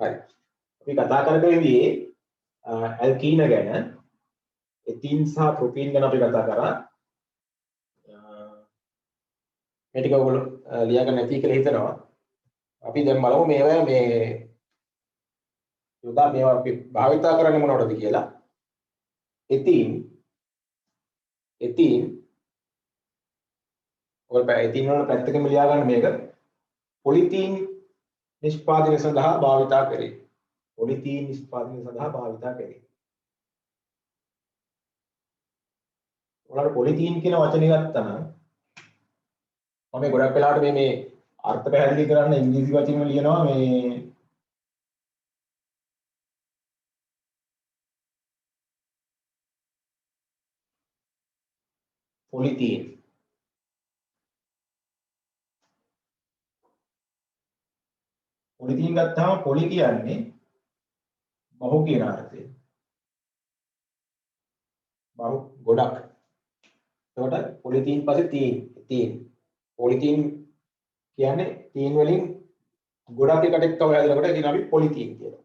හරි. අපි කතා කරගන්නේ ඇල්කීන ගැන. එතීන් සහ ප්‍රොපීන් ගැන අපි කතා කරා. මේ ටික ඔයගොල්ලෝ ලියා ගන්න නැති කියලා හිතනවා. අපි දැන් බලමු මේවා මේ යොදා මේවා අපි භාවිතා කරන්නේ මොනවටද කියලා. එතීන් ඔයගොල්ලෝ එතීන් වල පැත්තකම ලියා ගන්න මේක. පොලිතීන් නිෂ්පාදනය සඳහා භාවිතා කරේ. පොලිතීන් නිෂ්පාදනය සඳහා භාවිතා කරේ. ඔයාලට පොලිතීන් කියන වචනේ ගත්තා නම් මම ගොඩක් වෙලාවට මේ අර්ථ පැහැදිලි කරන්න ඉංග්‍රීසි වචන ලියනවා මේ පොලිතීන් ගත්තාම පොලි කියන්නේ බහු කියන අර්ථය. බහු ගොඩක්. එතකොට පොලිතීන් පස්සේ තීන් පොලිතීන් කියන්නේ තීන් වලින් ගොඩක් එකට එක්කම හැදෙනකොට කියන අපි පොලිතීන් කියනවා.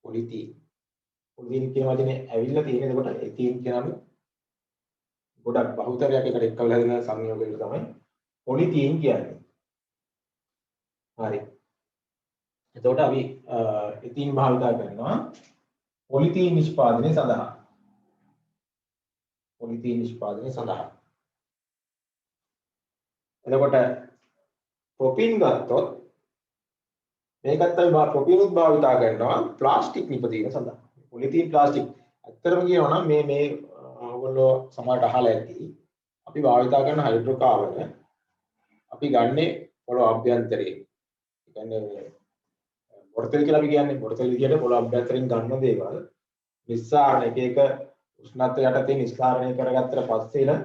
පොලිතීන් කියන වචනේ ඇවිල්ලා තියෙන. එතකොට තීන් කියන අපි ගොඩක් බහුතරයක් එකට එක්කම හැදෙන සංයෝගයකට තමයි පොලිතීන් කියන්නේ. හරි. එතකොට අපි එතීන් භාවිතා කරනවා පොලිතීන් නිෂ්පාදනය සඳහා. පොලිතීන් නිෂ්පාදනය සඳහා. එතකොට ප්‍රොපීන් ගත්තොත් මේකත් අපි ප්‍රොපීනුත් භාවිතා කරනවා ප්ලාස්ටික් නිපදවීම සඳහා. පොලිතීන් ප්ලාස්ටික් ඇත්තටම කියනවා නම් මේ ඔයගොල්ලෝ සමහරට අහලා ඇති. අපි භාවිතා කරන හයිඩ්‍රෝකාබන අපි ගන්නෙ පොළොව අභ්‍යන්තරයේ. ඒ කියන්නේ බොරතෙල් කියලා අපි කියන්නේ බොරතෙල් විදියට පොළොව අභ්‍යන්තරයෙන් ගන්න දේවල් නිස්සාරණ එක උෂ්ණත්වය යටතේ නිස්සාරණය කරගත්තට පස්සේ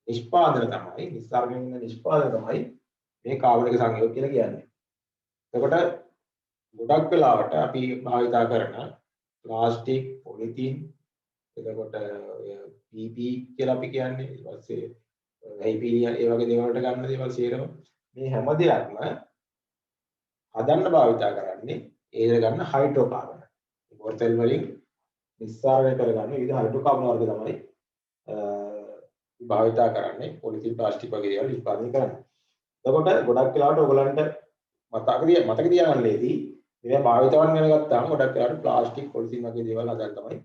නිෂ්පාදන තමයි නිස්සාරණයෙන් නිෂ්පාදන තමයි මේ කාබනික සංයෝග කියලා කියන්නේ. එතකොට ගොඩක් වෙලාවට අපි භාවිතා කරන ප්ලාස්ටික් පොලිතීන් එතකොට PP කියලා අපි කියන්නේ ඊට පස්සේ හයිපීරියා ඒ වගේ දේවල් වලට ගන්න දේවල් සියරම මේ හැම දෙයක්ම හදන්න භාවිතා කරන්නේ ඒ ගන්න හයිඩ්‍රෝකාබන. බොරතෙල් වලින් නිස්සාරණය කරගන්න විවිධ හයිඩ්‍රෝකාබන වර්ග තමයි භාවිතා කරන්නේ පොලිතීන් ප්ලාස්ටික් වගේ දේවල් නිෂ්පාදනය කරන්න. එතකොට ගොඩක් වෙලාවට ඔයගලන්ට මතක තියාගන්නේදී මේවා භාවිතවන් ගැන ගත්තාම ගොඩක් වෙලාවට ප්ලාස්ටික් පොලිතීන් වගේ දේවල් හදන්න තමයි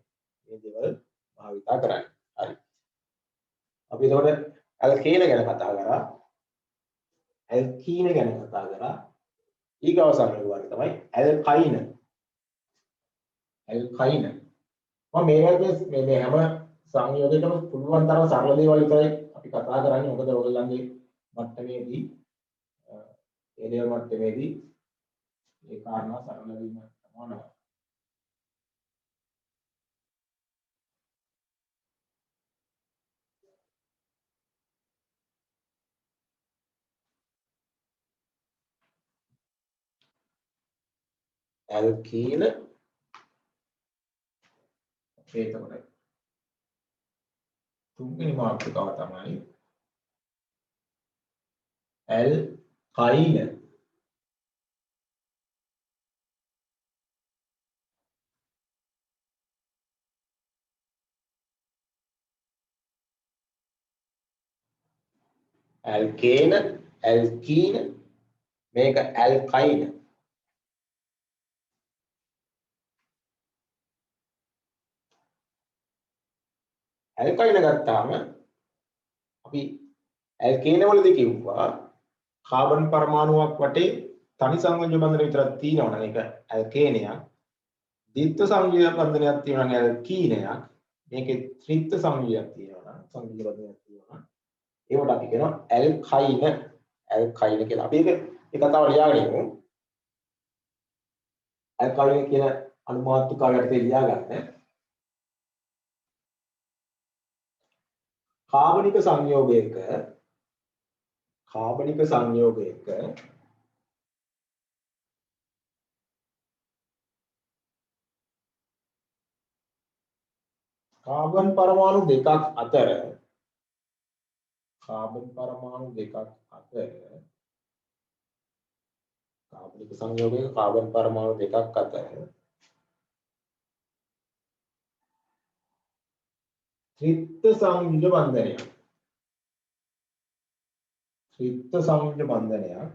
මේ දේවල් භාවිතා කරන්නේ. හරි. අපි එතකොට ඇල්කේන ගැන කතා කරා. ඇල්කීන ගැන කතා කරා. ඊගව සංයෝග වර්ග තමයි ඇල්කයින. ඇල්කයින. මම මේ හැම සංයෝගයකම පුළුවන් තරම් සරල දේවල් විතරයි අපි කතා කරන්නේ. මොකද ඔයගොල්ලන්ගේ මට්ටමේදී ඒ දේවල් මට්ටමේදී ඒ කාරණා සරල වීම තමයි. ඇල්කීන එතකොට තුන්වෙනි මාතෘකාව තමයි ඇල්කයින. ඇල්කේන ඇල්කීන මේක ඇල්කයින. ඇල්කයින ගත්තාම අපි ඇල්කේන වලදී කිව්වා කාබන් පරමාණුවක් වටේ තනි සංයෝජන බන්ධන විතරක් තියෙනවා නම් ඒක ඇල්කේනයක්. ද්විත්ව සංයෝජන බන්ධනයක් තියෙනවා නම් ඇල්කීනයක්. මේකේ ත්‍රිත්ව සංයෝජනයක් තියෙනවා නම් සංයෝජන බන්ධනයක් තියෙනවා නම් ඒවට අපි කියනවා ඇල්කයින. ඇල්කයින කියලා. අපි ඒක කතාව ලියාගෙන ඉමු. ඇල්කයින කියන අනුමාත්‍රිකාව යටතේ ලියාගන්න. කාබනික සංයෝගයක කාබන් පරමාණු දෙකක් අතර කාබනික සංයෝගයක කාබන් පරමාණු දෙකක් අතර ත්‍රිත්ව සංයුජ බන්ධනයක්. ත්‍රිත්ව සංයුජ බන්ධනයක්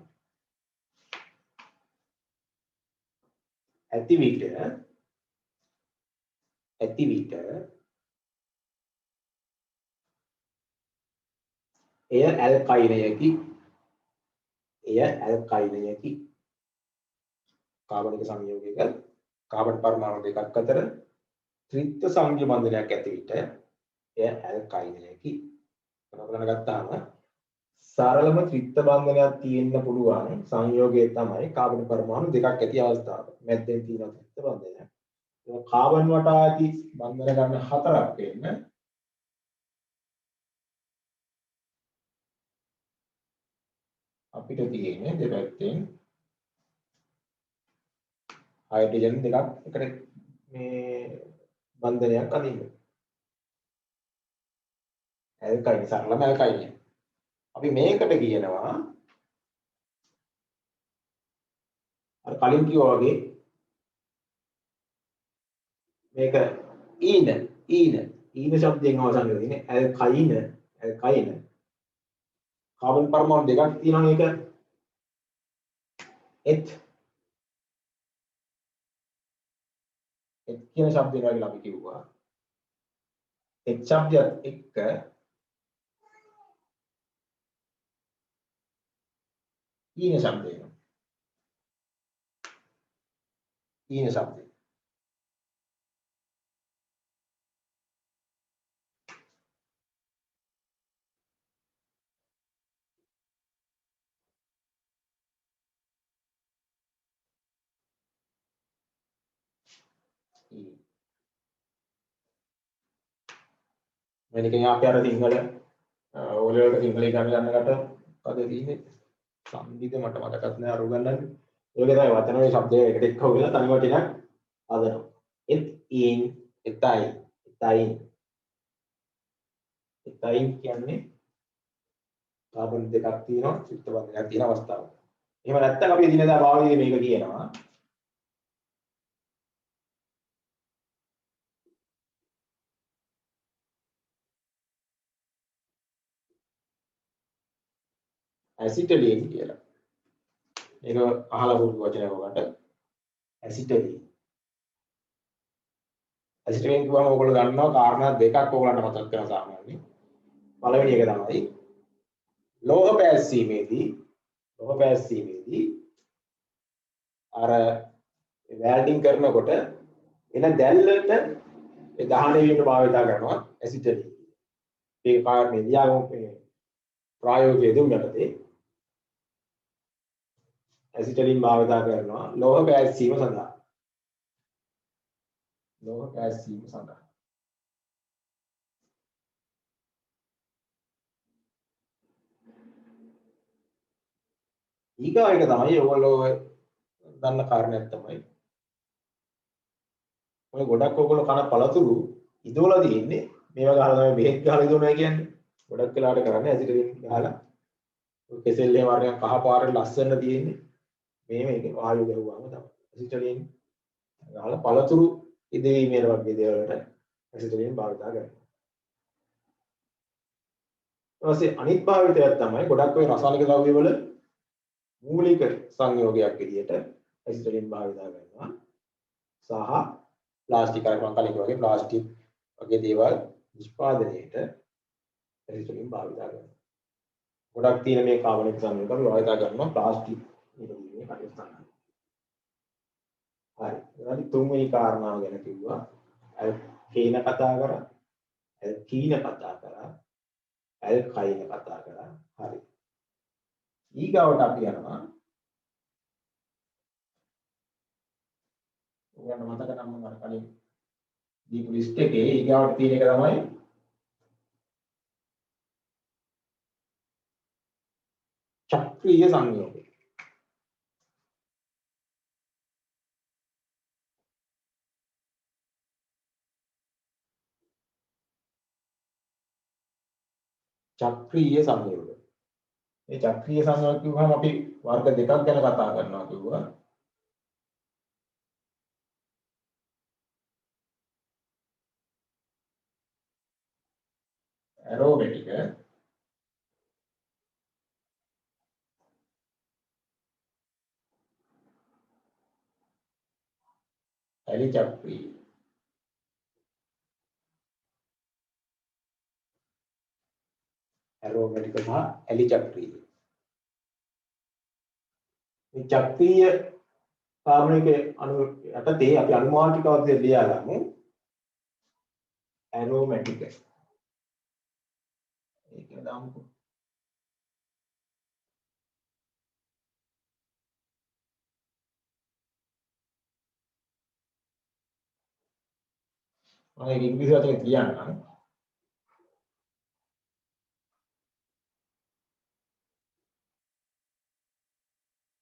ඇති විට එය ඇල්කයිනයකි. කාබනික සංයෝගයක කාබන් පරමාණු දෙකක් අතර ත්‍රිත්ව සංයුජ බන්ධනයක් ඇති විට එය ඇල්කයිනයකි. කරගෙන ගත්තාම සරලම ත්‍රිත්ව බන්ධනයක් තියෙන්න පුළුවන් සංයෝගය තමයි කාබන් පරමාණු දෙකක් ඇති අවස්ථාව. මැද්දෙන් තියෙන ත්‍රිත්ව බන්ධනයක්. ඒක කාබන් වටා ඇති බන්ධන ගන්න හතරක් වෙන්න අපිට තියෙන්නේ දෙපැත්තෙන් හයිඩ්‍රජන් දෙකක් එකට මේ බන්ධනයක් අදින්න. ඇල්කයින් සරලම ඇල්කයින්. අපි මේකට කියනවා අර කලින් කිව්වා වගේ මේක ඊන ශබ්දයෙන් අවසන් වෙලා ඉන්නේ ඇල්කයින කාබන් පරමාණු දෙකක් තියෙනවා මේක එත් කියන ශබ්දය වගේ අපි කිව්වා එත් ශබ්දයත් එක්ක ඊන ශබ්දය මේකෙන් අපි අර සිංහල ඕලෙවලට සිංහල ගන්නකට මොකද තියෙන්නේ සංගීත මට මතකත් නෑ අරු ගන්නන්නේ ඒක තමයි වචන වල ශබ්දය එකට එක්ක හොයලා තනි වටිනක් හදනවා එත් ඊන් එතයින් කියන්නේ කාබන් දෙකක් තියෙනවා ත්‍රිත්ව බන්ධනයක් තියෙන අවස්ථාව. එහෙම නැත්නම් අපි දිනදා භාවිතයේ මේක කියනවා ඇසිටලීන් කියලා. මේක අහලා පුරුදු වචනයක් ඔයගොල්ලන්ට ඇසිටලීන්. ඇසිටලීන් කියවම ඔයගොල්ලෝ දන්නවා කාරණා දෙකක් ඔයගොල්ලන්ට මතක් කරලා සාමාන්‍යයෙන්. පළවෙනි එක තමයි ලෝහ පැහැස්සීමේදී අර වැල්ඩින් කරනකොට එන දැල්ලට ඒ දහණය වීමට භාවිත කරනවා ඇසිටලීන්. මේ කාරණේ දියාගම ප්‍රායෝගික යෙදුම් යටතේ ඇසිටලීන් භාවිත කරනවා ලෝහ පැහැස්සීම සඳහා. ඊගා එක තමයි ඔයගොල්ලෝ දන්න කාරණයක් තමයි ඔය ගොඩක් ඔයගොල්ලෝ කන පළතුරු ඉදවලා තියෙන්නේ මේවා ගහලා තමයි බෙහෙත් ගහලා ඉදවනවා කියන්නේ. ගොඩක් වෙලාවට කරන්නේ ඇසිටලීන් ගහලා ඔය කෙසෙල්ලේ වර්ණයක් කහ පාරට ලස්සන තියෙන්නේ. මේක වායු ගහුවාම තමයි. ඇසිටලීන් ගහලා පළතුරු ඉදවීමේ වගේ දේවල්වලට ඇසිටලීන් භාවිත කරනවා. ඊපස්සේ අනිත් භාවිතයක් තමයි ගොඩක් ඔය රසායනික ද්‍රව්‍ය වල මූලික සංයෝගයක් විදිහට ඇසිටලීන් භාවිත කරනවා. සහ ප්ලාස්ටික් අර කලින් වගේ ප්ලාස්ටික් වගේ දේවල් නිෂ්පාදනයේට ඇසිටලීන් භාවිත කරනවා. ගොඩක් තියෙන මේ කාබනික සංයෝග භාවිත කරනවා ප්ලාස්ටික් නිපදීමේ කටයුතු කරනවා. හරි. ඊළඟ තුන්වෙනි කාරණාව ගැන කිව්වා. ඇල්කීන කතා කරා. ඇල්කයින කතා කරා. හරි. ඊගාවට අපි යනවා. ඔයගොල්ලෝ මතක නම් මම අර කලින් දීපු ලිස්ට් එකේ ඊගාවට තියෙන එක තමයි චක්‍රීය සංයෝගය. චක්‍රීය සංයෝගය. මේ චක්‍රීය සංයෝග කිව්වම අපි වර්ග දෙකක් ගැන කතා කරනවා කිව්වා. ඇරෝමැටික ඇලි චක්‍රීය. ඇරෝමැටික සහ ඇලි චක්‍රීය. මේ චක්‍රීය කාබනික අණු යටතේ අපි අනුමාන ටික අවශ්‍ය ලියා ගමු. ඇරෝමැටික. ඒක දාමුකෝ. මම ඒක ඉංග්‍රීසි වචනේ කියන්නම්.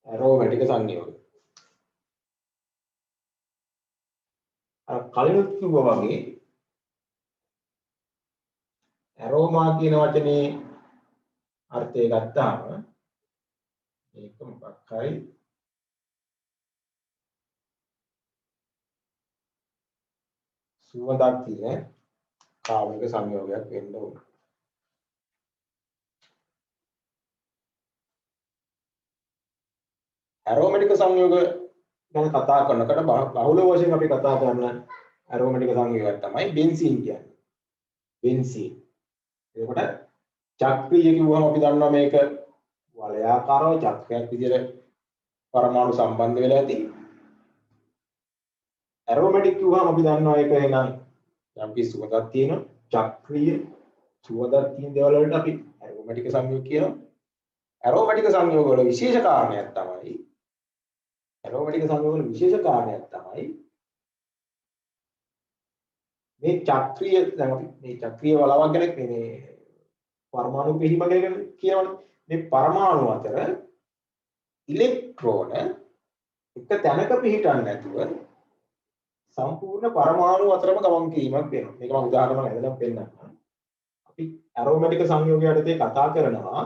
ඇරෝමැටික සංයෝග. අර කලිනුත් කිව්වා වගේ ඇරෝමා කියන වචනේ අර්ථය ගත්තාම මේක මොකක් හරි සුවඳක් තියෙන කාබනික සංයෝගයක් වෙන්න ඕන. ඇරෝමැටික සංයෝග ගැන කතා කරනකොට බහුල වශයෙන් අපි කතා කරන ඇරෝමැටික සංයෝගයක් තමයි බෙන්සීන් කියන්නේ. බෙන්සීන්. එතකොට චක්‍රීය කිව්වම අපි දන්නවා මේක වලයාකාරව චක්‍රයක් විදිහට පරමාණු සම්බන්ධ වෙලා ඇති. ඇරෝමැටික් කිව්වම අපි දන්නවා ඒක එනම් යම් කිසි සුවඳක් තියෙන චක්‍රීය සුවඳක් තියෙන දේවල් වලට අපි ඇරෝමැටික සංයෝග කියනවා. ඇරෝමැටික සංයෝග වල විශේෂ කාරණයක් තමයි ඇරෝමැටික සංයෝග වල විශේෂ කාරණයක් තමයි මේ චක්‍රීය දැන් අපි මේ චක්‍රීය වලවක් ගැන මේ පරමාණු පිහිම ගැන කියනවනේ. මේ පරමාණු අතර ඉලෙක්ට්‍රෝන එක තැනක පිහිටන්නේ නැතුව සම්පූර්ණ පරමාණු අතරම ගමන් කිරීමක් වෙනවා. මේක මම උදාහරණයක් ඇදලා පෙන්නන්නම්. අපි ඇරෝමැටික සංයෝගය යටතේ කතා කරනවා.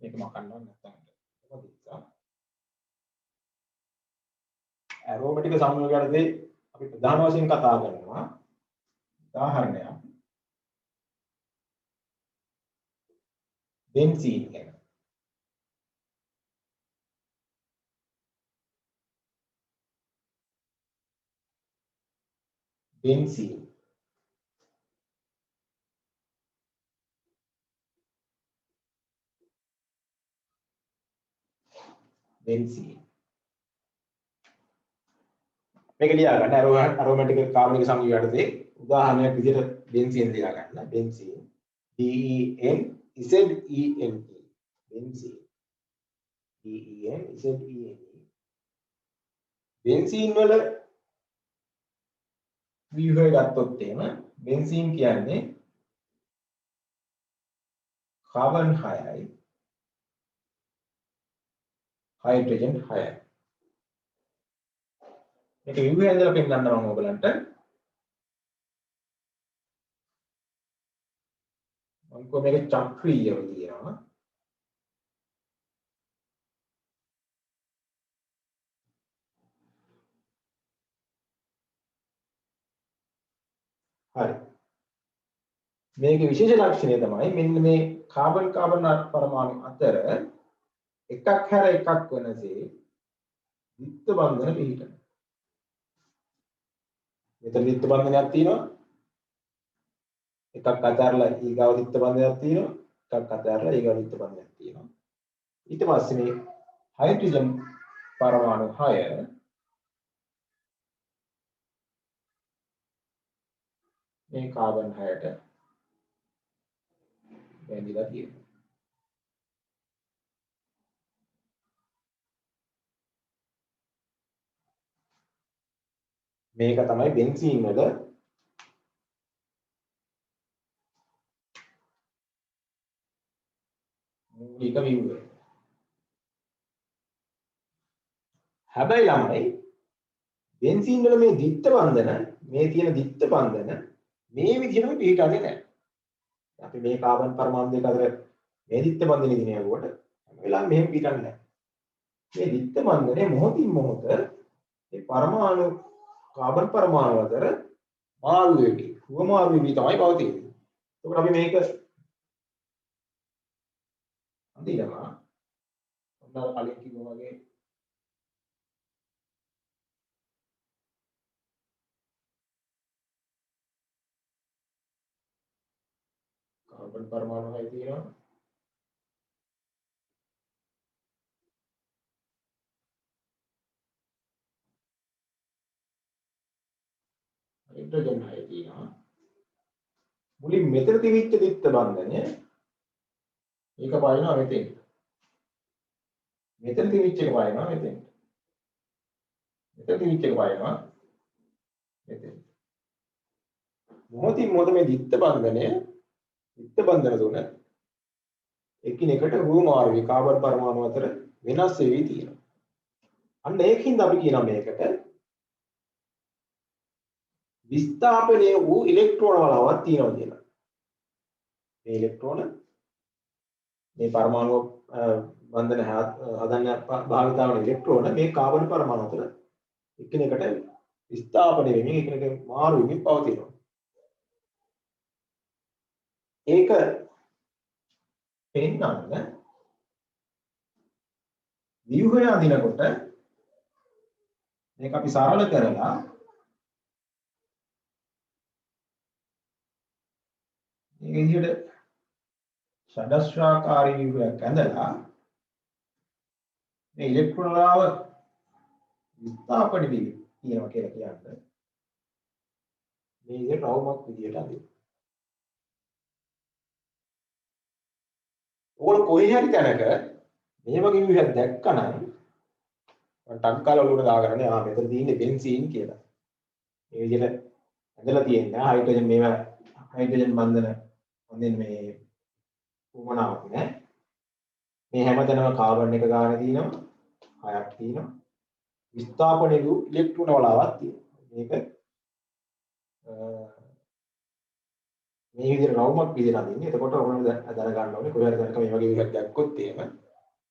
මේක මම කන්නවා නැත්තම් ඇරෝමැටික සංයෝගය යටතේ අපි ප්‍රධාන වශයෙන් කතා කරනවා. උදාහරණයක් බෙන්සීන් ගැන. බෙන්සීන් මේක ලියා ගන්න ඇරෝමැටික කාබනික සංයෝගය යටතේ උදාහරණයක් විදිහට බෙන්සීන් ලියා ගන්න. බෙන්සීන් BEN ZENE බෙන්සීන් BEN ZENE බෙන්සීන් වල ව්‍යුහය ගත්තොත් එහෙම බෙන්සීන් කියන්නේ කාබන් 6යි හයිඩ්‍රජන් 6යි. මේක ව්‍යුහය ඉඳලා පෙන්නන්න මම ඔයගලන්ට මම මේක චක්‍රීයව කියනවා. හරි. මේකේ විශේෂ ලක්ෂණය තමයි මෙන්න මේ කාබන් පරමාණු අතර එකක් හැර එකක් වෙනසේ ද්විත්ව බන්ධන පිහිටන. මෙතන ද්විත්ව බන්ධනයක් තියෙනවා. එකක් අතහැරලා ඊගාව ද්විත්ව බන්ධනයක් තියෙනවා. එකක් අතහැරලා ඊගාව ද්විත්ව බන්ධනයක් තියෙනවා. ඊට පස්සේ මේ හයිඩ්‍රජන් පරමාණු 6 මේ කාබන් 6ට බැඳිලා තියෙනවා. මේක තමයි බෙන්සීන් වල මූලික ව්‍යුහය. හැබැයි ළමයි බෙන්සීන් වල මේ ද්විත්ව බන්ධන මේ තියෙන ද්විත්ව බන්ධන මේ විදිහටම පිළිටන්නේ නැහැ. අපි මේ කාබන් පරමාණු දෙක අතර මේ දිත්ත බන්ධනේ දින යවුවට හැම වෙලාවෙම මෙහෙම පිටන්නේ නැහැ. මේ දිත්ත බන්ධනේ මොහොතින් මොහොත මේ පරමාණු කාබන් පරමාණු අතර මාරු වෙවි. හුවමාරු වෙවි තමයි පවතින්නේ. එතකොට අපි මේක අඳිනවා. ඔන්න කලින් කිව්වා වගේ කාබන් පරමාණු හයි තියෙනවා. හයිඩ්‍රජන් හයි තියෙනවා. මුලින් මෙතන තිබිච්ච දිත්ත බන්ධනය ඒක පායනවා මෙතෙන්. මෙතන තිබිච්ච එක පායනවා මෙතෙන්. මෙතන තිබිච්ච එක පායනවා මෙතෙන්. මොහොතින් මොහොත මේ දිත්ත බන්ධන තුන එකිනෙකට හුවමාරු වී කාබන් පරමාණු අතර වෙනස් වෙවි තියෙනවා. අන්න ඒකින්ද අපි කියනවා මේකට විස්ථාපනය වූ ඉලෙක්ට්‍රෝන වලාවක් තියෙනවා කියලා. මේ ඉලෙක්ට්‍රෝන මේ පරමාණු බන්ධන හදන්න භාවිත වන ඉලෙක්ට්‍රෝන මේ කාබන් පරමාණු අතර එකිනෙකට විස්ථාපනය වෙමින් එකිනෙක මාරු වෙමින් පවතිනවා. ඒක පෙන්නන්න ව්‍යුහය අඳිනකොට මේක අපි සරල කරලා මේ විදිහට ෂඩස්ත්‍රාකාරී ව්‍යුහයක් ඇඳලා මේ ඉලෙක්ට්‍රෝන වලාව විස්ථාපන වී තියෙනවා කියලා කියන්නේ මේ විදිහට රවුමක් විදිහට අඳිනවා. ඕගොල්ලෝ කොහේ හරි තැනක මේ වගේ ව්‍යුහයක් දැක්කනම් ටක් කාලා ඔලුවට දාගන්න ආ මෙතන තියෙන්නේ බෙන්සීන් කියලා. මේ විදිහට ඇඳලා තියෙනවා හයිඩ්‍රජන් මේවා හයිඩ්‍රජන් බන්ධන හොඳින් මේ උමනාවක් නෑ. මේ හැමතැනම කාබන් එක ගානේ තියෙනවා 6ක් තියෙනවා. විස්ථාපනය වූ ඉලෙක්ට්‍රෝන වලාවක් තියෙනවා. මේක මේ විදිහට රවුමක් විදිහට අදින්නේ. එතකොට ඔයගොල්ලෝ දැනගන්න ඕනේ කොහේ හරි දැනක මේ වගේ විදිහක් දැක්කොත් එහෙම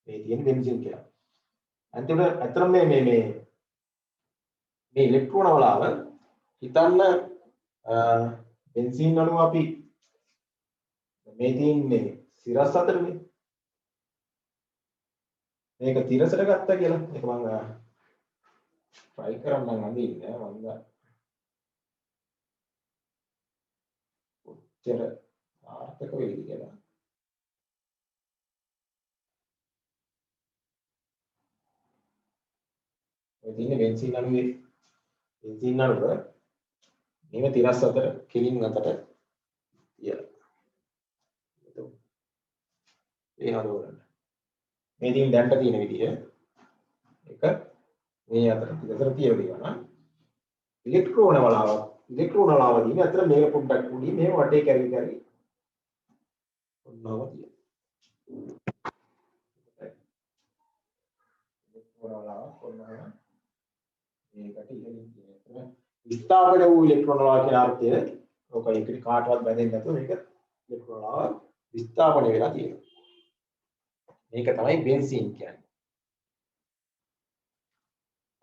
මේ තියෙන බෙන්සීන් කියලා. අන්තිමට අතරම මේ ඉලෙක්ට්‍රෝන වලාව හිතන්න බෙන්සීන් අණුව අපි මේ තියෙන්නේ සිරස් අතරනේ. මේක තිරසට ගත්තා කියලා. මේක මම try කරන්නම් අඳින්න. මම කොච්චර ආර්ථක වෙයිද කියලා. ඔය තියෙන්නේ බෙන්සීන් අණුව මේව තිරස් අතර කෙලින් අතට තියලා. ඒ හදවන්න. මේ තියෙන දැන්ට තියෙන විදිය එක මේ අතර දෙතර තියලා දෙනවා නම් ඉලෙක්ට්‍රෝන වලාව දින අතර මේක පොඩ්ඩක් උඩින් මෙහෙම වටේ කැරි ඔන්නම තියෙනවා. ඉලෙක්ට්‍රෝන වලාව ඔන්නම මේකට ඉහළින් තියෙනවා. විස්ථාපන වූ ඉලෙක්ට්‍රෝන වලාව කියන අර්ථය ඔක එකට කාටවත් බැඳෙන්නේ නැතුව මේක ඉලෙක්ට්‍රෝන වලාව විස්ථාපන වෙලා තියෙනවා. මේක තමයි බෙන්සීන් කියන්නේ.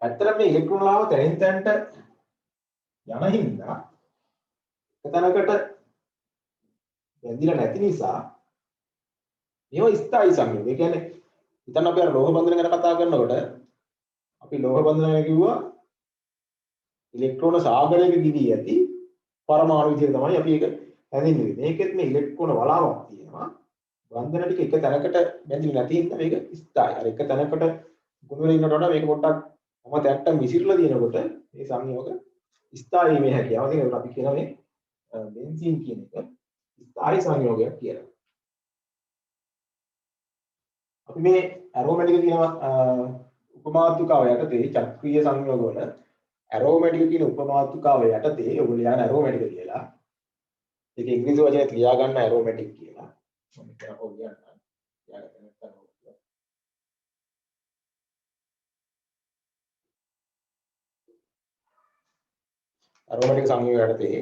ඇත්තටම මේ ඉලෙක්ට්‍රෝන වලාව තැනින් තැනට යන හින්දා එකතැනකට බැඳිලා නැති නිසා මේව ස්ථායි සංයෝග. ඒ කියන්නේ හිතන්න අපි අර ලෝහ බන්ධන ගැන කතා කරනකොට අපි ලෝහ බන්ධන ගැන කිව්වා ඉලෙක්ට්‍රෝන සාගරයක ගිදී ඇති පරමාණු විදිහට තමයි අපි ඒක හැඳින්වුවේ. මේකෙත් මේ ඉලෙක්ට්‍රෝන වලාවක් තියෙනවා. බන්ධන ටික එක තැනකට බැඳිලා නැති හින්දා මේක ස්ථායි. අර එක තැනකට ගොනු වෙලා ඉන්නකොට වඩා මේක පොඩ්ඩක් මම තැට්ටම් විසිරලා දිනකොට මේ සංයෝග ස්ථායි වීමේ හැකියාව. ඒකට අපි කියන මේ බෙන්සීන් කියන එක ස්ථායි සංයෝගයක් කියලා. අපි මේ ඇරෝමැටික කියන උපමාත්‍රිකාව යටතේ චක්‍රීය සංයෝගවල ඇරෝමැටික කියන උපමාත්‍රිකාව යටතේ ඔයගොල්ලෝ යන ඇරෝමැටික කියලා. ඒක ඉංග්‍රීසි වචනේ ලියා ගන්න ඇරෝමැටික් කියලා. මම කියන්න ඕගයන් යාගන්න නැත්නම් ඇරෝමැටික සංයෝග යටතේ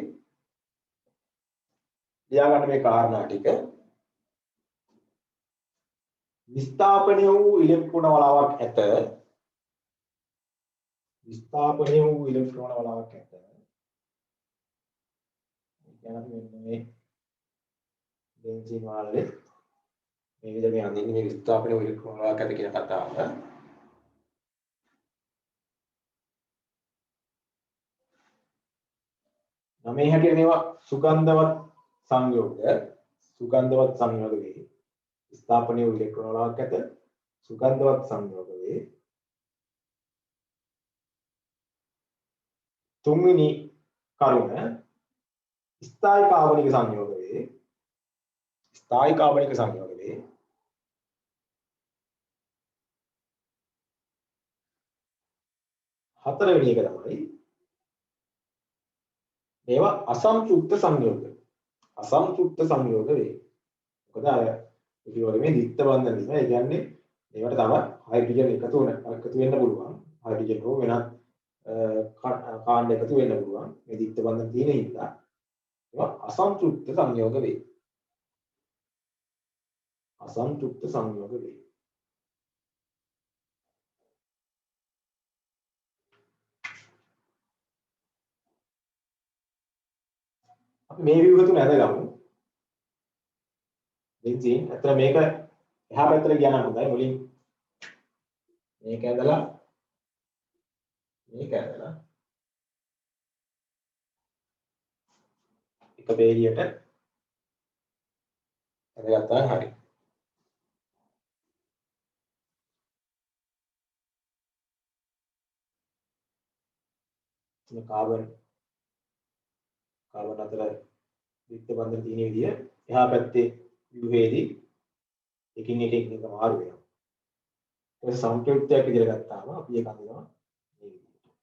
ලියා ගන්න මේ කාරණා ටික විස්ථාපනය වූ ඉලෙක්ට්‍රෝන වලාවක් ඇත. විස්ථාපනය වූ ඉලෙක්ට්‍රෝන වලාවක් ඇත. කියන අපි මෙන්න මේ බෙන්සීන් වලදී මේ විදිහට යන්නේ මේ විස්ථාපනය වූ ඉලෙක්ට්‍රෝන වලාවක් ඇත කියන කතාව. මේ හැටියට මේවා සුගන්ධවත් සංයෝග වේ. ස්ථාපනය වූ ඉලෙක්ට්‍රෝන වලාවක් ඇත සුගන්ධවත් සංයෝග වේ. තුන්වෙනි කරුණ ස්ථායි කාබනික සංයෝග වේ. හතරවෙනි එක තමයි මේවා අසම්ප්‍රයුක්ත සංයෝග වේ. මොකද අර ඉතිවල මේ දිත්ත බන්ධන නිසා ඒ කියන්නේ මේවට තව හයිඩ්‍රජන් එකතු වෙන්න පුළුවන්. හයිඩ්‍රජන් හෝ වෙනත් කාණ්ඩ එකතු වෙන්න පුළුවන්. මේ දිත්ත බන්ධන තියෙන හින්දා ඒවා අසම්ප්‍රයුක්ත සංයෝග වේ. අපි මේ ව්‍යුහ තුන ඇදගමු. බෙන්සීන් අතර මේක එහා පැත්තට ගියා නම් හොඳයි. මුලින් මේක ඇදලා එක බේරියට ඇදගත්තා නම් හරි. මේ කාබන් අතර විත්ත බන්ධන තියෙන විදිය එහා පැත්තේ ව්‍යුහයේදී එකින් එක මාරු වෙනවා. ඒක සංකේතයක් විදිහට ගත්තාම අපි ඒක අඳිනවා මේ විදිහට.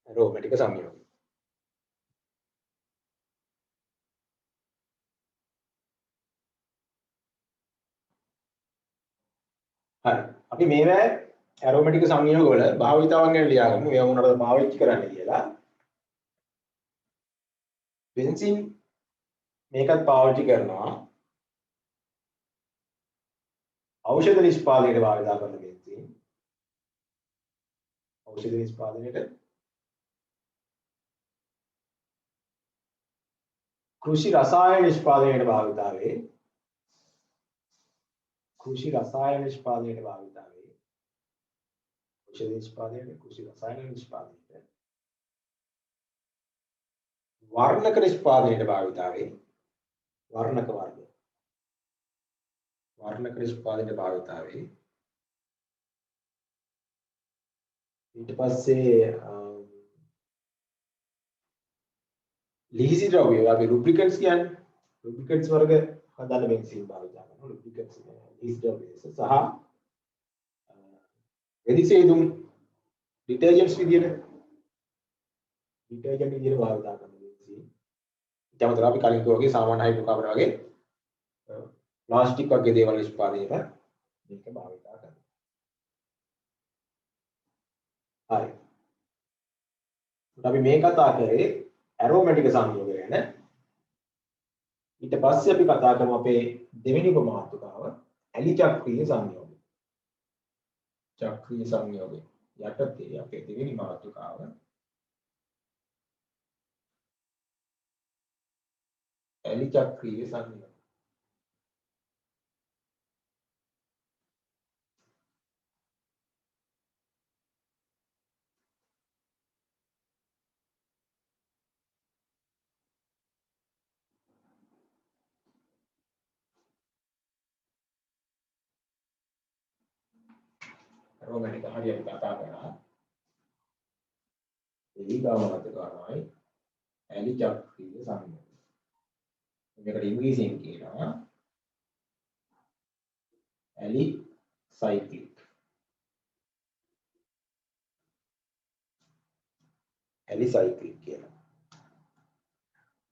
ඇරෝමැටික සංයෝගය. හරි. අපි මේවා ඇරෝමැටික සංයෝග වල භාවිතාවන් ගැන ලියාගමු. ඒවා මොනවද පාවිච්චි කරන්නේ කියලා. බෙන්සීන් මේකත් පාවිච්චි කරනවා. ඖෂධ නිෂ්පාදනයට භාවිත කරන බෙන්සීන්. ඖෂධ නිෂ්පාදනයට කෘෂි රසායන නිෂ්පාදනයට භාවිත වේ. ඖෂධ නිෂ්පාදනයට කෘෂි රසායන නිෂ්පාදනයට වර්ණක නිෂ්පාදනයට භාවිත වේ. වර්ණක නිෂ්පාදනයට භාවිත වේ. ඊට පස්සේ ලිහිසි ද්‍රව්‍ය වගේ ලුබ්‍රිකන්ට්ස් කියන්නේ ලුබ්‍රිකන්ට්ස් වර්ග හදන්න බෙන්සීන් භාවිත කරනවා. ලුබ්‍රිකන්ට්ස් ලිහිසි ද්‍රව්‍ය සහ වෙදිසේදුම් ඩිටර්ජන්ට්ස් විදියට භාවිත කරන බෙන්සීන්. ඊට අමතරව අපි කලින් කිව්වා වගේ සාමාන්‍ය හයිඩ්‍රෝකාබන් වගේ ප්ලාස්ටික් වගේ දේවල් නිෂ්පාදනයට මේක භාවිත කරනවා. හරි. අපි මේ කතා කරේ ඇරෝමැටික සංයෝග ගැන. ඊට පස්සේ අපි කතා කරමු අපේ දෙවෙනි උපමාතුකාව ඇලි චක්‍රීය සංයෝගය. යටතේ අපේ දෙවෙනි මාතෘකාව ඇලි චක්‍රීය සංයෝගය. ඇරෝමැටික හරියට කතා කරා. ඊගාව මාතෘකාවයි ඇලි චක්‍රීය සංයෝගය. මේකට ඉංග්‍රීසියෙන් කියනවා ඇලි සයික්ලික්. කියලා.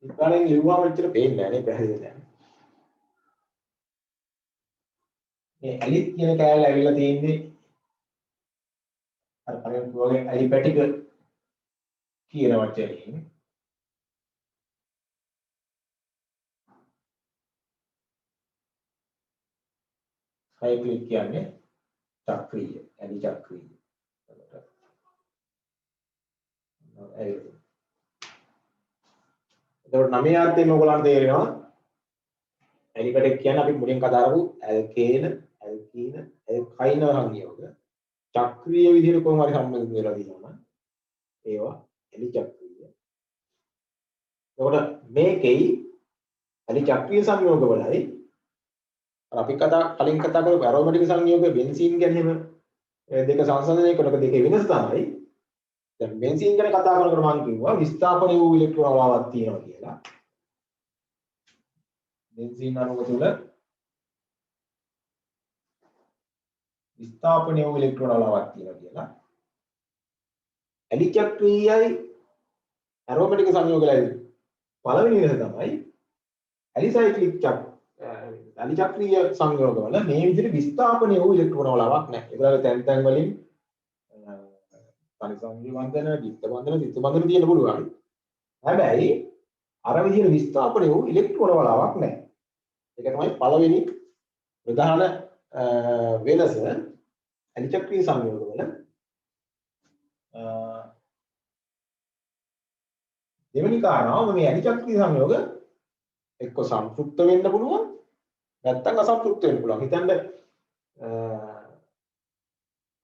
ඉතින් ලිව්වම විතර පේන්නේ නැහැ නේ පැහැදිලි දැන්. මේ ඇලිත් කියන කෑල්ල ඇවිල්ලා තියෙන්නේ කලින් වගේ ඇලිපැටික කියන වචනයෙන් සයික්ලික් කියන්නේ චක්‍රීය ඇලි චක්‍රීය. එතකොට නවයේ අර්ථයෙන් ඔයගොල්ලන්ට තේරෙනවා ඇලිපැටික කියන්නේ අපි මුලින් කතා කරපු ඇල්කේන, ඇල්කීන, ඇල්කයින සංයෝග චක්‍රීය විදිහට කොහොම හරි සම්බන්ධ වෙලා තියෙනවා නම් ඒවා ඇලි චක්‍රීය. එතකොට මේකෙයි ඇලි චක්‍රීය සංයෝගවලයි අපි කලින් කතා කරපු ඇරෝමැටික් සංයෝග බෙන්සීන් ගැන එහෙම දෙක සංසන්දනය කරනකොට දෙකේ වෙනස තමයි දැන් බෙන්සීන් ගැන කතා කරනකොට මම කිව්වා විස්ථාපන වූ ඉලෙක්ට්‍රෝන වලාවක් තියෙනවා කියලා. බෙන්සීන් අණුව තුල විස්ථාපන වූ ඉලෙක්ට්‍රෝන වලාවක් තියෙනවා කියලා. ඇලි චක්‍රීයයි ඇරෝමැටික් සංයෝගලයි පළවෙනි වෙනස තමයි ඇලිසයික්ලික් ඇලිචක්‍රීය සංයෝගවල මේ විදිහට විස්ථාපනය වූ ඉලෙක්ට්‍රෝන වලාවක් නැහැ. ඒගොල්ලෝ තැන් වලින් පරිසංයෝග බන්ධන, දිත්ත බන්ධන, සිත් බන්ධන තියෙන්න පුළුවන්. හැබැයි අර විදිහට විස්ථාපනය වූ ඉලෙක්ට්‍රෝන වලාවක් නැහැ. ඒක තමයි පළවෙනි ප්‍රධාන වෙනස ඇලිචක්‍රීය සංයෝගවල. දෙවෙනි කාරණාව මේ ඇලිචක්‍රීය සංයෝග එක්ක සම්ප්‍රයුක්ත වෙන්න පුළුවන් නැත්නම් අසම්ප්‍රයුක්ත වෙන්න පුළුවන්. හිතන්න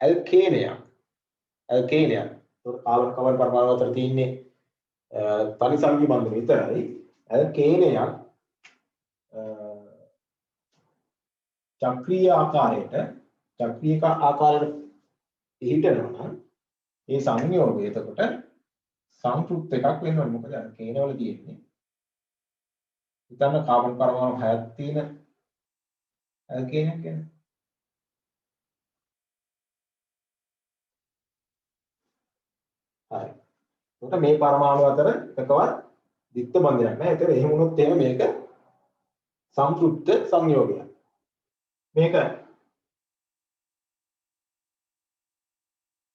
ඇල්කේනයක් කාබන් කවර පරමාණු අතර තියෙන්නේ තනි සංයුග බන්ධන විතරයි. ඇල්කේනයක් චක්‍රීය ආකාරයට පිහිටනවා නම් ඒ සංයෝගය එතකොට සම්ප්‍රයුක්ත එකක් වෙන්න ඕනේ. මොකද ඇල්කේනවල තියෙන්නේ හිතන්න කාබන් පරමාණු 6ක් තියෙන ඇල්කේනයක් ගැන. හරි. එතකොට මේ පරමාණු අතර එකකවත් දිත්ත බන්ධනයක් නැහැ. ඒතර එහෙම වුණොත් එහෙම මේක සම්ප්‍රයුක්ත සංයෝගයක්. මේක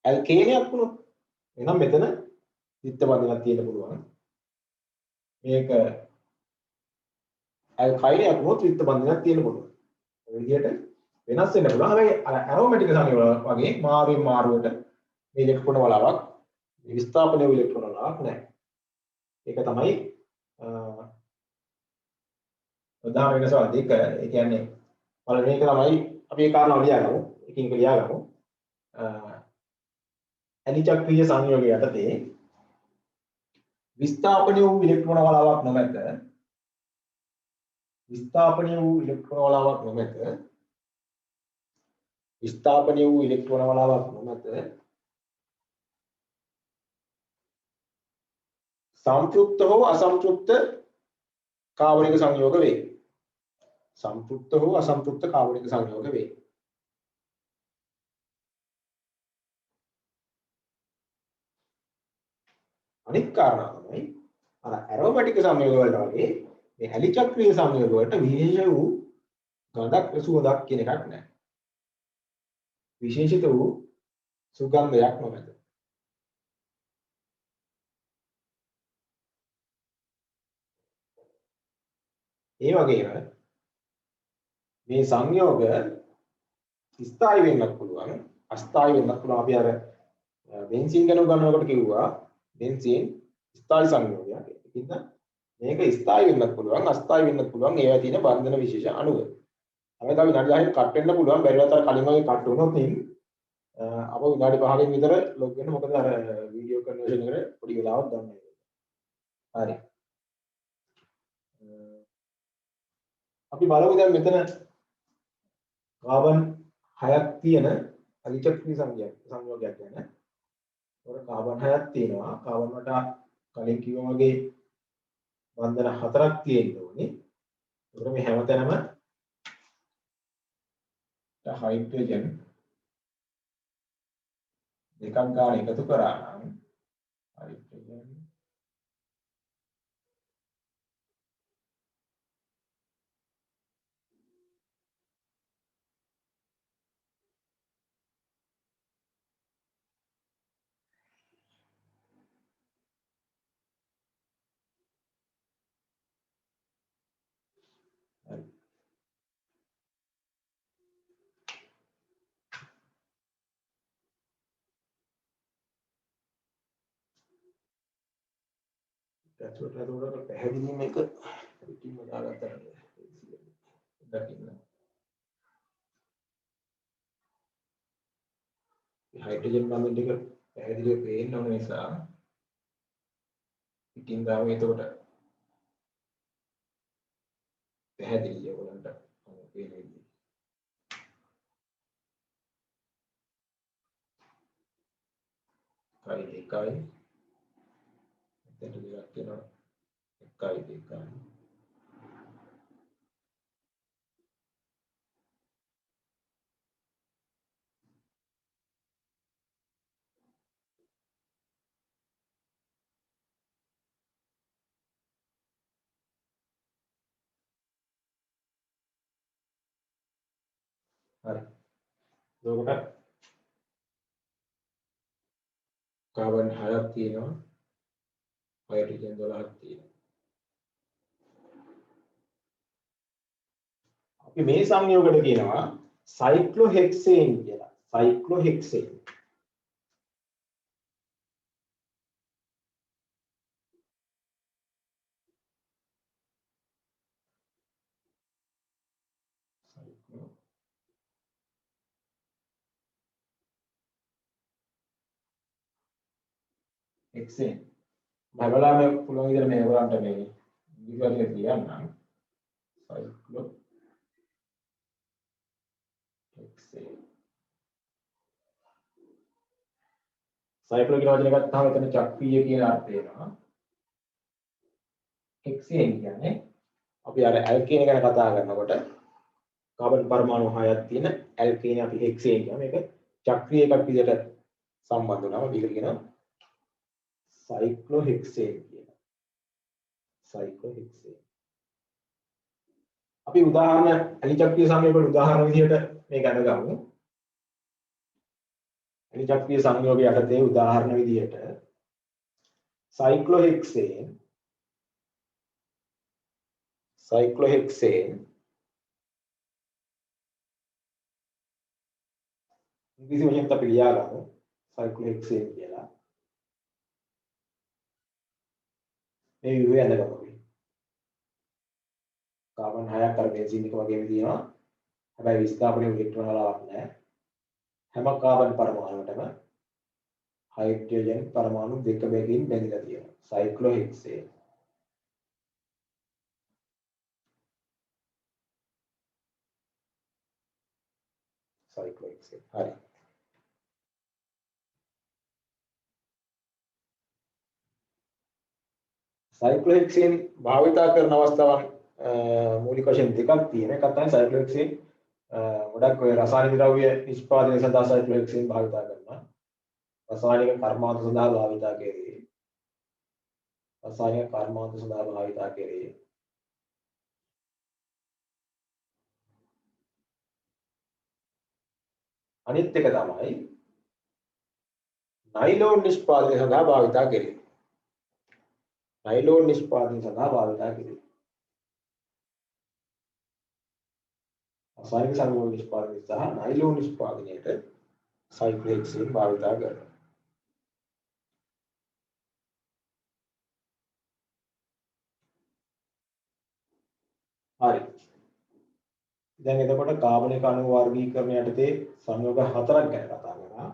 ඇල්කේනයක් වුණොත් එහෙනම් මෙතන දිත්ත බන්ධනයක් තියෙන්න පුළුවන්. මේක ඇල්කයිනයක් වුණොත් දිත්ත බන්ධනයක් තියෙන්න පුළුවන්. ඒ විදිහට වෙනස් වෙන්න පුළුවන්. හැබැයි අර ඇරෝමැටික් සංයෝග වගේ මාරුවෙන් මාරුවට මේ ඉලෙක්ට්‍රෝන වලාවක් විස්ථාපන වූ ඉලෙක්ට්‍රෝන වලාවක් නැහැ. ඒක තමයි ප්‍රධාන වෙනස දෙක. ඒ කියන්නේ පළවෙනි එක තමයි අපි ඒ කාරණාව ලියාගමු. එකින් එක ලියාගමු. ඇලිචක්‍රීය සංයෝගය යටතේ විස්ථාපන වූ ඉලෙක්ට්‍රෝන වලාවක් නොමැත. විස්ථාපන වූ ඉලෙක්ට්‍රෝන වලාවක් නොමැත. විස්ථාපන වූ ඉලෙක්ට්‍රෝන වලාවක් නොමැත. संपृक्त हो असंपृक्त කාබනික සංයෝග වේ. संपृक्त हो असंपृक्त කාබනික සංයෝග වේ. අනිත් කාරණා තමයි අර ඇරෝමැටික් සංයෝග වලට වගේ මේ ඇලිචක්‍රීය සංයෝග වලට විශේෂ වූ ගඳක් සුවඳක් කියන එකක් නැහැ. විශේෂිත වූ සුගන්ධයක් නොමැත. ඒ වගේම මේ සංයෝග ස්ථායි වෙන්නත් පුළුවන් අස්ථායි වෙන්නත් පුළුවන්. අපි අර බෙන්සීන් ගැන උගන්වනකොට කිව්වා බෙන්සීන් ස්ථායි සංයෝගයක්. ඒකින්ද මේක ස්ථායි වෙන්නත් පුළුවන් අස්ථායි වෙන්නත් පුළුවන්. ඒවා තියෙන බන්ධන විශේෂ අණුව. අපි තව විනාඩි 10ක් කට් වෙන්න පුළුවන්. බැරිවත් අර කලින් වගේ කට් වුණොත් අප විනාඩි 5කින් විතර ලොග් වෙන්න. මොකද අර වීඩියෝ කන්වර්ෂන් එකට පොඩි වෙලාවක් ගන්න වෙනවා. හරි. අපි බලමු දැන් මෙතන කාබන් 6ක් තියෙන ඇලිචක්‍රීය සංයෝගයක් ගැන. ඒතකොට කාබන් 6ක් තියෙනවා. කාබන් වලට කලින් කිව්වා වගේ බන්ධන 4ක් තියෙන්න ඕනේ. ඒතකොට මේ හැමතැනම හයිඩ්‍රජන් දෙකක් ගන්න එකතු කරා නම් හයිඩ්‍රජන් එතකොට පැහැදිලි මේක පිටින්ම දාගත්තා දකින්න. හයිඩ්‍රජන් බන්ධන ටික පැහැදිලිව පේන්න ඕන නිසා පිටින් දාමු. එතකොට පැහැදිලි ඔයගලන්ට පේන විදිහට. කයි දෙකයි මෙතන දෙකක් වෙනවා. එකයි දෙකයි. හරි. එතකොට කාබන් 6ක් තියෙනවා. හයිඩ්‍රජන් 12ක් තියෙනවා. අපි මේ සංයෝගයට කියනවා සයික්ලෝහෙක්සේන් කියලා. සයික්ලෝහෙක්සේන්. එක්සෙන් බලලා මේ පුළුවන් විදිහට මේ ඔයගලන්ට මේ විදිහට කියන්නම් සයික්ලෝ එක්සෙන් සයික්ලෝ කියන වචනේ ගත්තාම එතන චක්‍රීය කියන අර්ථය එනවා. එක්සෙන් කියන්නේ අපි අර ඇල්කේන ගැන කතා කරනකොට කාබන් පරමාණු 6ක් තියෙන ඇල්කේන අපි හෙක්සේන් කියනවා. මේක චක්‍රීය එකක් විදිහට සම්බන්ධ වෙනවා. මේක කියනවා සයික්ලෝහෙක්සේන් කියලා. සයික්ලෝහෙක්සේන්. අපි උදාහරණ ඇලිචක්‍රීය සංයෝගවල උදාහරණ විදිහට මේක අඳගමු. ඇලිචක්‍රීය සංයෝගය යටතේ උදාහරණ විදිහට සයික්ලෝහෙක්සේන් ඉංග්‍රීසි වචනෙත් අපි ලියාගමු සයික්ලෝහෙක්සේන් කියලා. මේ විදිහේ අඳගමු. කාබන් 6ක් අර බෙන්සීන් එක වගේම තියෙනවා. හැබැයි විස්ථාපනයේ ඉලෙක්ට්‍රෝන වලක් නැහැ. හැම කාබන් පරමාණුවටම හයිඩ්‍රජන් පරමාණු දෙක බැගින් බැඳලා තියෙනවා. සයික්ලෝහෙක්සේන්. සයික්ලෝහෙක්සේන්. හරි. සයික්ලෝහෙක්සේන් භාවිතා කරන අවස්ථාවන් මූලික වශයෙන් දෙකක් තියෙනවා. එකක් තමයි සයික්ලෝහෙක්සේන් ගොඩක් ඔය රසායනික ද්‍රව්‍ය නිෂ්පාදනය සඳහා සයික්ලෝහෙක්සේන් භාවිතා කරනවා. රසායනික කර්මාන්ත සඳහා භාවිතා කෙරේ. රසායනික කර්මාන්ත සඳහා භාවිතා කෙරේ. අනිත් එක තමයි නයිලෝන් නිෂ්පාදනය සඳහා භාවිතා කෙරේ. නයිලෝන් නිෂ්පාදනය සඳහා භාවිතා කෙරේ. රසායනික සංයෝග නිෂ්පාදනය සහ නයිලෝන් නිෂ්පාදනයට සයික්ලෝහෙක්සේන් භාවිතා කරනවා. හරි. දැන් එතකොට කාබනික අණු වර්ගීකරණ යටතේ සංයෝග 4ක් ගැන කතා කරා.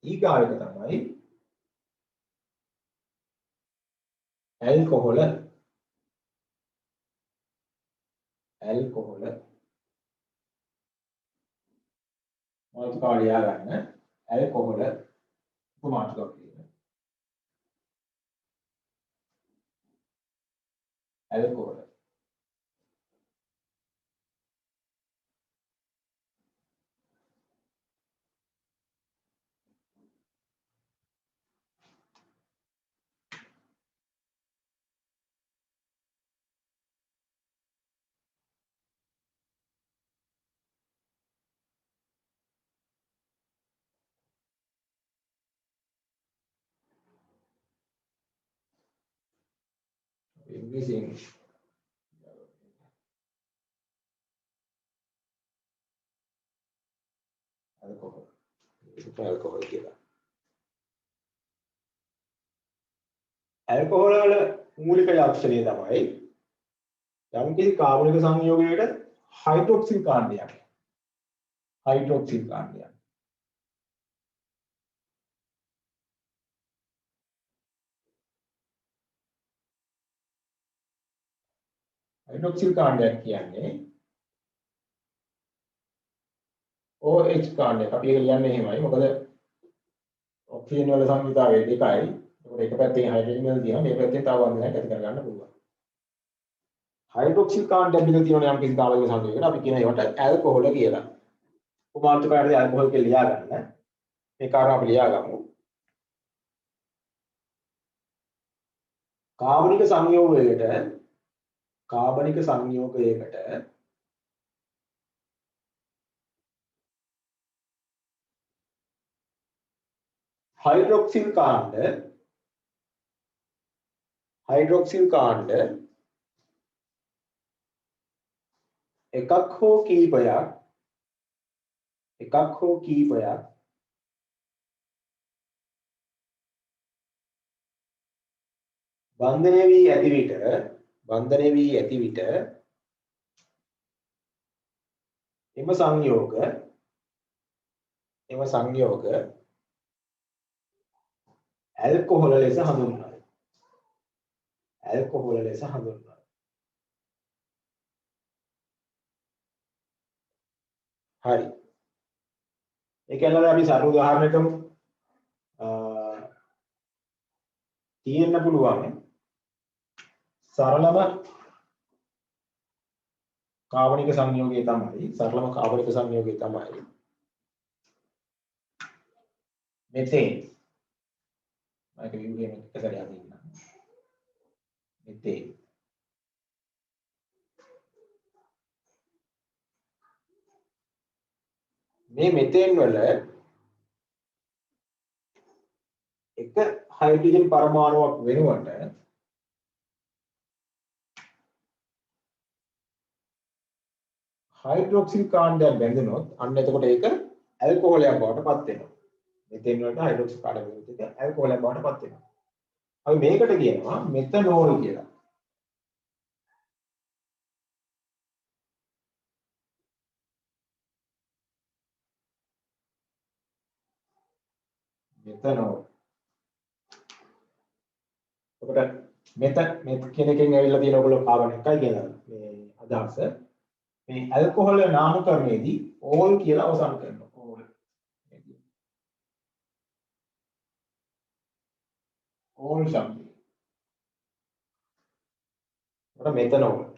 ඊගාව එක තමයි ඇල්කොහොල මාතෘකාව ලියා ගන්න. ඇල්කොහොල උපමාට්ටුවක් තියෙනවා. ඇල්කොහොල ඉංග්‍රීසියෙන් ඇල්කොහොල් කියලා. ඇල්කොහොල් වල මූලික ලක්ෂණය තමයි යම්කිසි කාබනික සංයෝගයකට හයිඩ්‍රොක්සිල් කාණ්ඩයක්. හයිඩ්‍රොක්සිල් කාණ්ඩයක්. හයිඩ්‍රොක්සිල් කාණ්ඩයක් කියන්නේ OH කාණ්ඩයක්. අපි ඒක ලියන්නේ එහෙමයි. මොකද ඔක්සිජන් වල සංයුතාවය දෙකයි. ඒකට එක පැත්තෙන් හයිඩ්‍රජන් වල තියෙනවා, මේ පැත්තෙන් තව බන්ධනයක් ඇති කරගන්න පුළුවන්. हाइड्रोक्सिल कांड बिल तीनों नाम किसी कावल के साथ होगा अभी किन्हें होता है अल्कोहल है किया उमार तो कहते हैं अल्कोहल के लिया करना है ये कारण आप लिया करूँ कार्बनिक संयोग है कार्बनिक संयोग है हाइड्रोक्सिल कांड එකක් හෝ කීපයක් බන්ධනය වී ඇති විට එම සංයෝග ඇල්කොහොල ලෙස හඳුන්වනවා. හරි. ඒ කියන්නේ අපි සරල උදාහරණයකම තියෙන්න පුළුවන් සරලම කාබනික සංයෝගය තමයි මෙතේන්. මම විවුගේ එක සැරයක් අදින්නම්. මෙතේන්. මේ මෙතේන් වල එක हाइड्रोजन परमाणुවක් වෙනුවට हाइड्रोक्सिल කාණ්ඩයක් බැඳුනොත් අන්න එතකොට ඒක ඇල්කොහොලයක් බවට පත් වෙනවා. මෙතෙන් වලට हाइड्रोक्सिल කාණ්ඩයක් බැඳුනොත් ඒක ඇල්කොහොලයක් බවට පත් වෙනවා. අපි මේකට කියනවා මෙතනෝල් කියලා. මෙතනෝල්. එතකොට මෙත කියන එකෙන් ඇවිල්ලා තියෙන ඔයගොල්ලෝ කාබන් එකයි කියලා මේ අදහස. මේ ඇල්කොහොල් නාමකරණයේදී ඕල් කියලා අවසන් කරනවා. ඕල් शब्द. मेथनॉल